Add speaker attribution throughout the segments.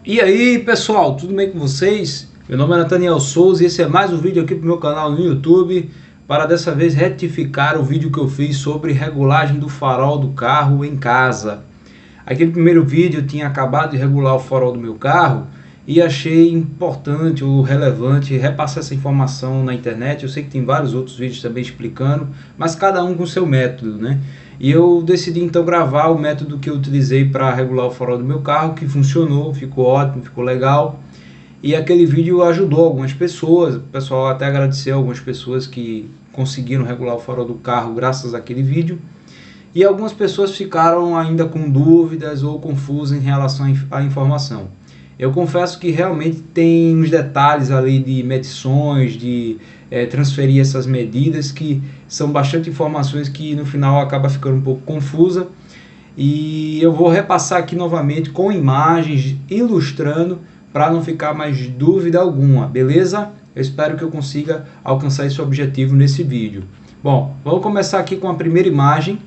Speaker 1: E aí pessoal, tudo bem com vocês? Meu nome é Nathaniel Souza e esse é mais um vídeo aqui pro meu canal no YouTube, para dessa vez retificar o vídeo que eu fiz sobre regulagem do farol do carro em casa. Aquele primeiro vídeo eu tinha acabado de regular o farol do meu carro e achei importante ou relevante repassar essa informação na internet. Eu sei que tem vários outros vídeos também explicando, mas cada um com seu método, né? E eu decidi então gravar o método que eu utilizei para regular o farol do meu carro, que funcionou, ficou ótimo, ficou legal. E aquele vídeo ajudou algumas pessoas, o pessoal até agradeceu algumas pessoas que conseguiram regular o farol do carro graças àquele vídeo. E algumas pessoas ficaram ainda com dúvidas ou confusas em relação à informação. Eu confesso que realmente tem uns detalhes ali de medições, de transferir essas medidas, que são bastante informações que no final acaba ficando um pouco confusa. E eu vou repassar aqui novamente com imagens, ilustrando, para não ficar mais dúvida alguma, beleza? Eu espero que eu consiga alcançar esse objetivo nesse vídeo. Bom, vamos começar aqui com a primeira imagem,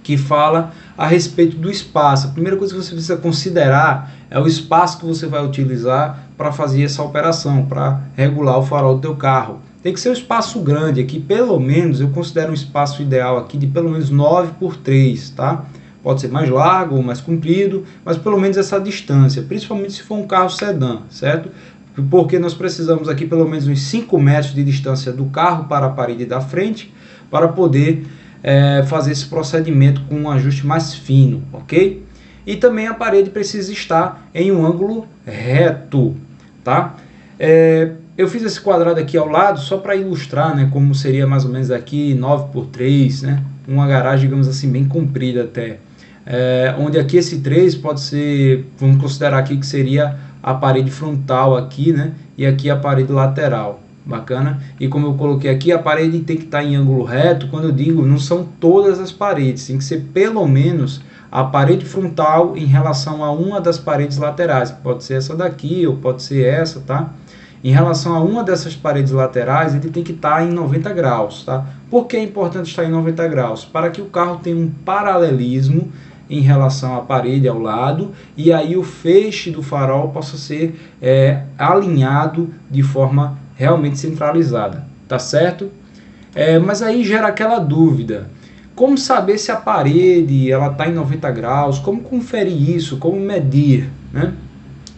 Speaker 1: que fala a respeito do espaço. A primeira coisa que você precisa considerar é o espaço que você vai utilizar para fazer essa operação, para regular o farol do teu carro. Tem que ser um espaço grande aqui, pelo menos, eu considero um espaço ideal aqui de pelo menos 9 por 3, tá? Pode ser mais largo ou mais comprido, mas pelo menos essa distância, principalmente se for um carro sedã, certo? Porque nós precisamos aqui pelo menos uns 5 metros de distância do carro para a parede da frente, para poder fazer esse procedimento com um ajuste mais fino, ok? E também a parede precisa estar em um ângulo reto, tá? Eu fiz esse quadrado aqui ao lado só para ilustrar, né, como seria mais ou menos aqui 9 por 3, né? Uma garagem, digamos assim, bem comprida até. Onde aqui esse 3 pode ser, vamos considerar aqui que seria a parede frontal aqui, né? E aqui a parede lateral. Bacana? E como eu coloquei aqui, a parede tem que estar em ângulo reto. Quando eu digo, não são todas as paredes, tem que ser pelo menos a parede frontal em relação a uma das paredes laterais, pode ser essa daqui ou pode ser essa, tá? Em relação a uma dessas paredes laterais, ele tem que estar em 90 graus, tá? Por que é importante estar em 90 graus? Para que o carro tenha um paralelismo em relação à parede ao lado, e aí o feixe do farol possa ser alinhado de forma realmente centralizada, tá certo? Mas aí gera aquela dúvida, como saber se a parede ela está em 90 graus, como conferir isso, como medir, né?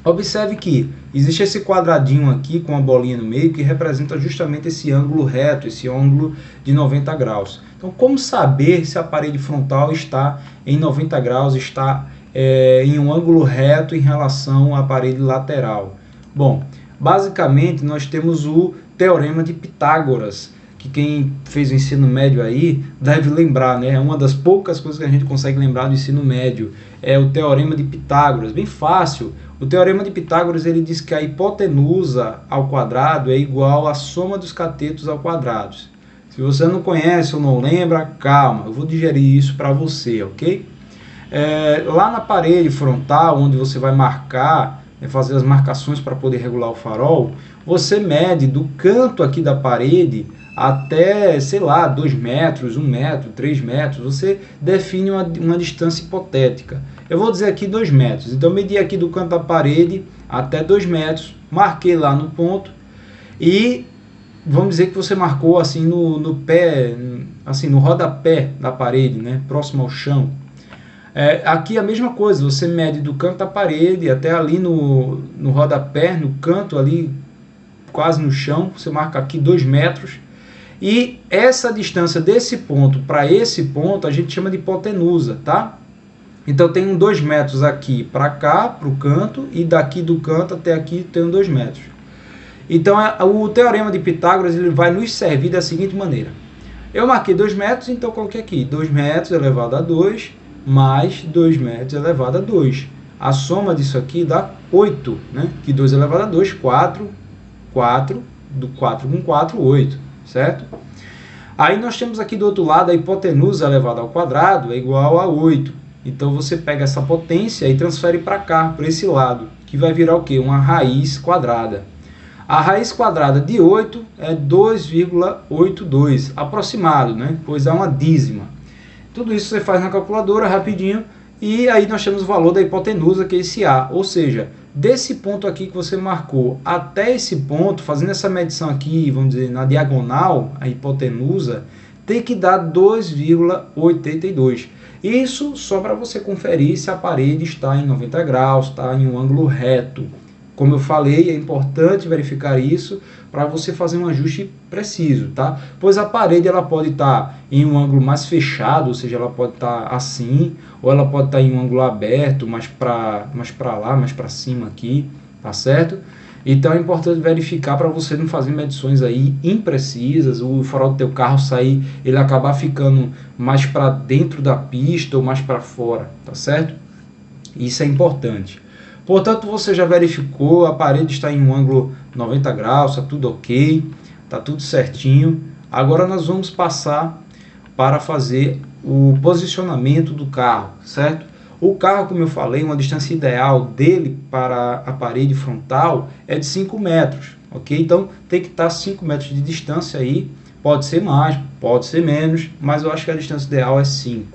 Speaker 1: Observe que existe esse quadradinho aqui com a bolinha no meio que representa justamente esse ângulo reto, esse ângulo de 90 graus. Então, como saber se a parede frontal está em 90 graus, está em um ângulo reto em relação à parede lateral? Bom, basicamente nós temos o Teorema de Pitágoras, que quem fez o ensino médio aí deve lembrar, né? É uma das poucas coisas que a gente consegue lembrar do ensino médio, é o Teorema de Pitágoras, bem fácil. O Teorema de Pitágoras ele diz que a hipotenusa ao quadrado é igual à soma dos catetos ao quadrado. Se você não conhece ou não lembra, calma, eu vou digerir isso para você, ok? Lá na parede frontal, onde você vai marcar, fazer as marcações para poder regular o farol, você mede do canto aqui da parede até, sei lá, 2 metros, 1 metro, 3 metros, você define uma distância hipotética. Eu vou dizer aqui 2 metros, então eu medi aqui do canto da parede até 2 metros, marquei lá no ponto e vamos dizer que você marcou assim no pé, assim no rodapé da parede, né, próximo ao chão. Aqui a mesma coisa, você mede do canto da parede até ali no rodapé, no canto ali, quase no chão, você marca aqui 2 metros. E essa distância desse ponto para esse ponto a gente chama de hipotenusa, tá? Então eu tenho 2 metros aqui para cá, para o canto, e daqui do canto até aqui tenho 2 metros. Então o Teorema de Pitágoras ele vai nos servir da seguinte maneira. Eu marquei 2 metros, então eu coloquei aqui 2 metros elevado a 2 mais 2 metros elevado a 2. A soma disso aqui dá 8, né? Que 2 elevado a 2, 4, 4, do 4 com 4, 8. Certo? Aí nós temos aqui do outro lado a hipotenusa elevada ao quadrado é igual a 8. Então você pega essa potência e transfere para cá, para esse lado, que vai virar o quê? Uma raiz quadrada. A raiz quadrada de 8 é 2,82, aproximado, né? Pois é uma dízima. Tudo isso você faz na calculadora rapidinho, E aí nós temos o valor da hipotenusa, que é esse A, ou seja, desse ponto aqui que você marcou até esse ponto, fazendo essa medição aqui, vamos dizer, na diagonal, a hipotenusa, tem que dar 2,82. Isso só para você conferir se a parede está em 90 graus, está em um ângulo reto. Como eu falei, é importante verificar isso para você fazer um ajuste preciso, tá? Pois a parede ela pode estar em um ângulo mais fechado, ou seja, ela pode estar assim, ou ela pode estar em um ângulo aberto, mais para lá, mais para cima aqui, tá certo? Então é importante verificar para você não fazer medições aí imprecisas, o farol do teu carro sair, ele acabar ficando mais para dentro da pista ou mais para fora, tá certo? Isso é importante. Portanto, você já verificou, a parede está em um ângulo 90 graus, está tudo ok, está tudo certinho. Agora nós vamos passar para fazer o posicionamento do carro, certo? O carro, como eu falei, uma distância ideal dele para a parede frontal é de 5 metros, ok? Então tem que estar 5 metros de distância aí, pode ser mais, pode ser menos, mas eu acho que a distância ideal é 5.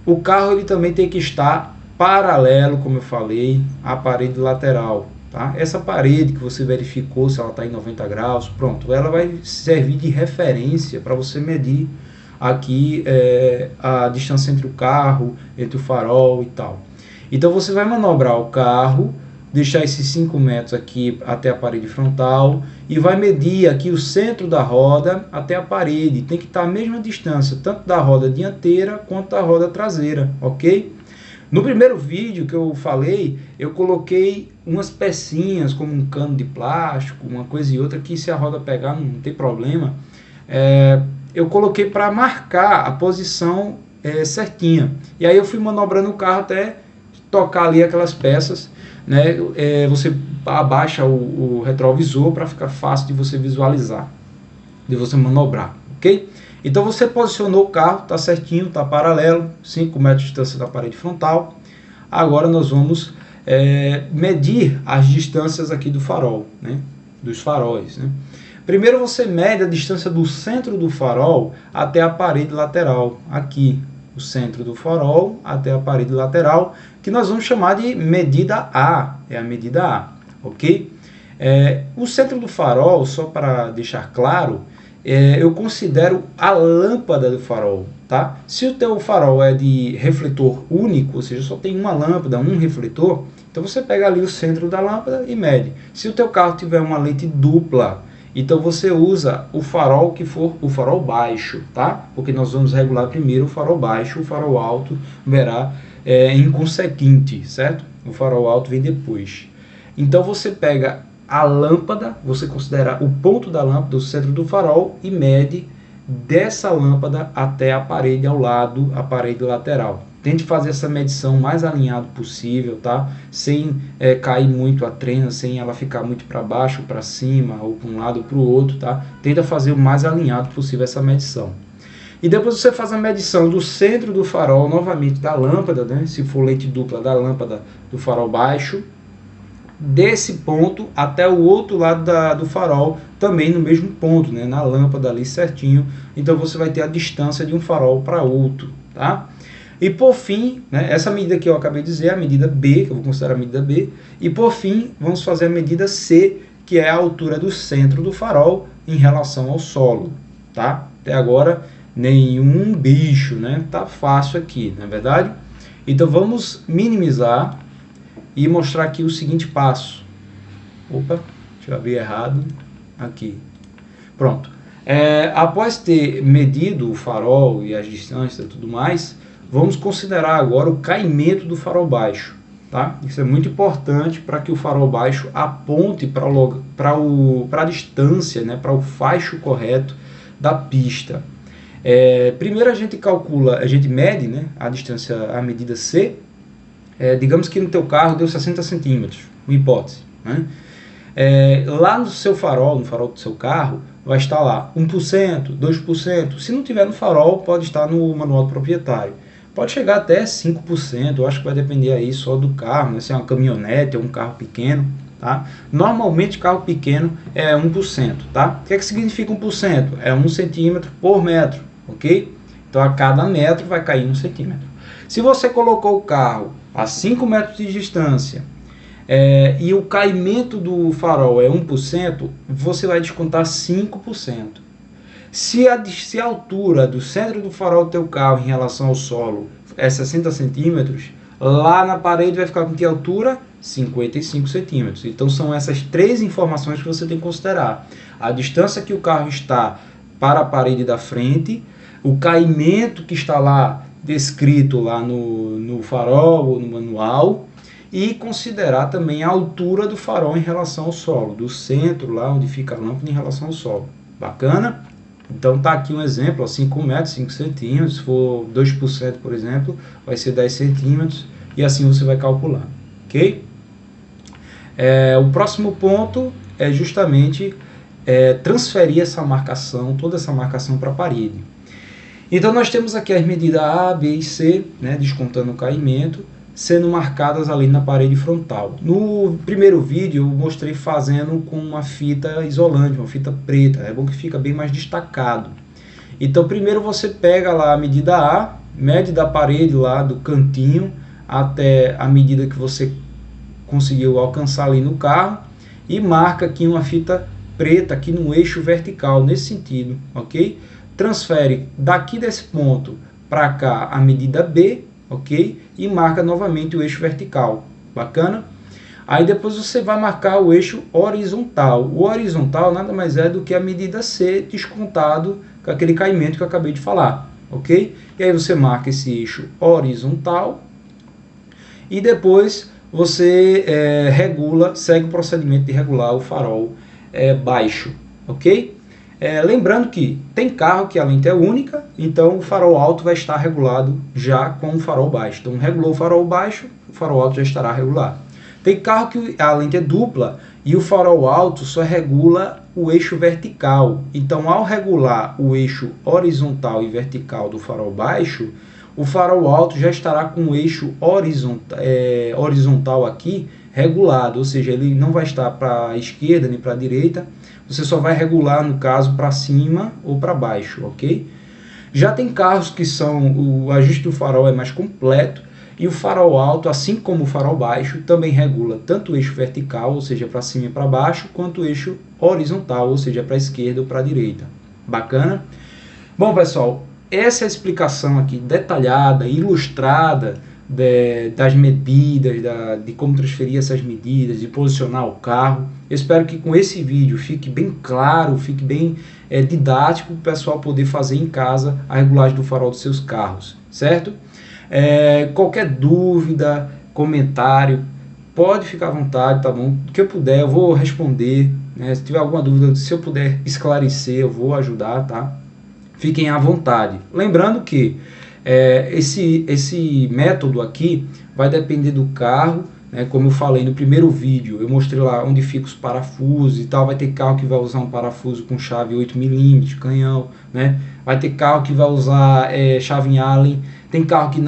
Speaker 1: O carro ele também tem que estar paralelo, como eu falei, à parede lateral, tá? Essa parede que você verificou se ela está em 90 graus, pronto, ela vai servir de referência para você medir aqui a distância entre o carro, entre o farol e tal. Então você vai manobrar o carro, deixar esses 5 metros aqui até a parede frontal e vai medir aqui o centro da roda até a parede. Tem que estar a mesma distância, tanto da roda dianteira quanto da roda traseira, ok? No primeiro vídeo que eu falei, eu coloquei umas pecinhas como um cano de plástico, uma coisa e outra, que se a roda pegar não tem problema. Eu coloquei para marcar a posição certinha. E aí eu fui manobrando o carro até tocar ali aquelas peças, né? Você abaixa o retrovisor para ficar fácil de você visualizar, de você manobrar, ok? Então você posicionou o carro, está certinho, está paralelo, 5 metros de distância da parede frontal. Agora nós vamos medir as distâncias aqui do farol, né? Dos faróis, né? Primeiro você mede a distância do centro do farol até a parede lateral, aqui, o centro do farol até a parede lateral, que nós vamos chamar de medida A, é a medida A, ok? O centro do farol, só para deixar claro, eu considero a lâmpada do farol, tá? Se o teu farol é de refletor único, ou seja, só tem uma lâmpada, um refletor, então você pega ali o centro da lâmpada e mede. Se o teu carro tiver uma lente dupla, então você usa o farol que for o farol baixo, tá? Porque nós vamos regular primeiro o farol baixo, o farol alto verá em consequente, certo? O farol alto vem depois. Então você pega a lâmpada, você considera o ponto da lâmpada, o centro do farol, e mede dessa lâmpada até a parede ao lado, a parede lateral. Tente fazer essa medição mais alinhado possível, tá? Sem cair muito a trena, sem ela ficar muito para baixo, para cima, ou para um lado ou para o outro, tá? Tenta fazer o mais alinhado possível essa medição. E depois você faz a medição do centro do farol, novamente da lâmpada, né? Se for lente dupla, da lâmpada do farol baixo, desse ponto até o outro lado do farol, também no mesmo ponto, né? Na lâmpada ali certinho. Então você vai ter a distância de um farol para outro, tá? E por fim, né, essa medida que eu acabei de dizer é a medida B, que eu vou considerar a medida B. E por fim, vamos fazer a medida C, que é a altura do centro do farol em relação ao solo, tá? Até agora, nenhum bicho, né? Tá fácil aqui, não é verdade? Então vamos minimizar e mostrar aqui o seguinte passo. Opa, deixa eu abrir errado. Aqui. Pronto. Após ter medido o farol e as distâncias e tudo mais, vamos considerar agora o caimento do farol baixo, tá? Isso é muito importante para que o farol baixo aponte para a distância, né, para o faixo correto da pista. Primeiro a gente mede, né, a distância, a medida C. Digamos que no teu carro deu 60 centímetros, uma hipótese, né? Lá no seu farol, no farol do seu carro, vai estar lá 1%, 2%. Se não tiver no farol, pode estar no manual do proprietário. Pode chegar até 5%, eu acho que vai depender aí só do carro, né? Se é uma caminhonete ou um carro pequeno, tá? Normalmente carro pequeno é 1%, tá? O que significa 1%? É 1 centímetro por metro, ok? Então a cada metro vai cair 1 centímetro. Se você colocou o carro a 5 metros de distância e o caimento do farol é 1%, você vai descontar 5%. Se a altura do centro do farol do teu carro em relação ao solo é 60 centímetros, lá na parede vai ficar com que altura? 55 centímetros. Então são essas 3 informações que você tem que considerar. A distância que o carro está para a parede da frente, o caimento que está lá descrito lá no farol ou no manual, e considerar também a altura do farol em relação ao solo, do centro lá onde fica a lâmpada em relação ao solo. Bacana? Então tá aqui um exemplo, ó, 5 metros, 5 centímetros, se for 2%, por exemplo, vai ser 10 centímetros, e assim você vai calcular, ok? O próximo ponto é justamente transferir essa marcação, toda essa marcação para a parede. Então nós temos aqui as medidas A, B e C, né, descontando o caimento, sendo marcadas ali na parede frontal. No primeiro vídeo eu mostrei fazendo com uma fita isolante, uma fita preta, é bom que fica bem mais destacado. Então primeiro você pega lá a medida A, mede da parede lá do cantinho até a medida que você conseguiu alcançar ali no carro e marca aqui uma fita preta aqui no eixo vertical, nesse sentido, ok? Transfere daqui desse ponto para cá a medida B, ok? E marca novamente o eixo vertical, bacana? Aí depois você vai marcar o eixo horizontal. O horizontal nada mais é do que a medida C descontado com aquele caimento que eu acabei de falar, ok? E aí você marca esse eixo horizontal e depois você regula, segue o procedimento de regular o farol baixo, ok? Lembrando que tem carro que a lente é única, então o farol alto vai estar regulado já com o farol baixo. Então regulou o farol baixo, o farol alto já estará regulado. Tem carro que a lente é dupla e o farol alto só regula o eixo vertical. Então ao regular o eixo horizontal e vertical do farol baixo, o farol alto já estará com o eixo horizontal aqui regulado, ou seja, ele não vai estar para a esquerda nem para a direita, você só vai regular, no caso, para cima ou para baixo, ok? Já tem carros que o ajuste do farol é mais completo e o farol alto, assim como o farol baixo, também regula tanto o eixo vertical, ou seja, para cima e para baixo, quanto o eixo horizontal, ou seja, para a esquerda ou para a direita. Bacana? Bom, pessoal, essa é a explicação aqui detalhada, ilustrada das medidas, de como transferir essas medidas, de posicionar o carro. Eu espero que com esse vídeo fique bem claro, fique bem didático para o pessoal poder fazer em casa a regulagem do farol dos seus carros, certo? Qualquer dúvida, comentário, pode ficar à vontade, tá bom? Do que eu puder, eu vou responder, né? Se tiver alguma dúvida, se eu puder esclarecer, eu vou ajudar, tá? Fiquem à vontade. Lembrando que esse método aqui vai depender do carro, né? Como eu falei no primeiro vídeo, eu mostrei lá onde fica os parafusos e tal. Vai ter carro que vai usar um parafuso com chave 8mm, canhão, né? Vai ter carro que vai usar chave em Allen. Tem carro que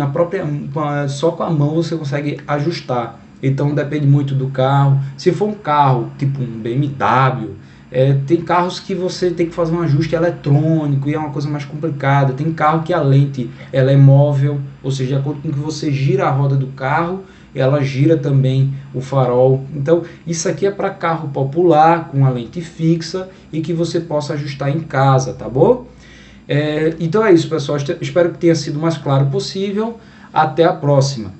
Speaker 1: só com a mão você consegue ajustar. Então depende muito do carro. Se for um carro tipo um BMW, tem carros que você tem que fazer um ajuste eletrônico e é uma coisa mais complicada. Tem carro que a lente ela é móvel, ou seja, de acordo com que você gira a roda do carro, ela gira também o farol. Então isso aqui é para carro popular, com a lente fixa e que você possa ajustar em casa, tá bom? Então é isso, pessoal. Espero que tenha sido o mais claro possível. Até a próxima.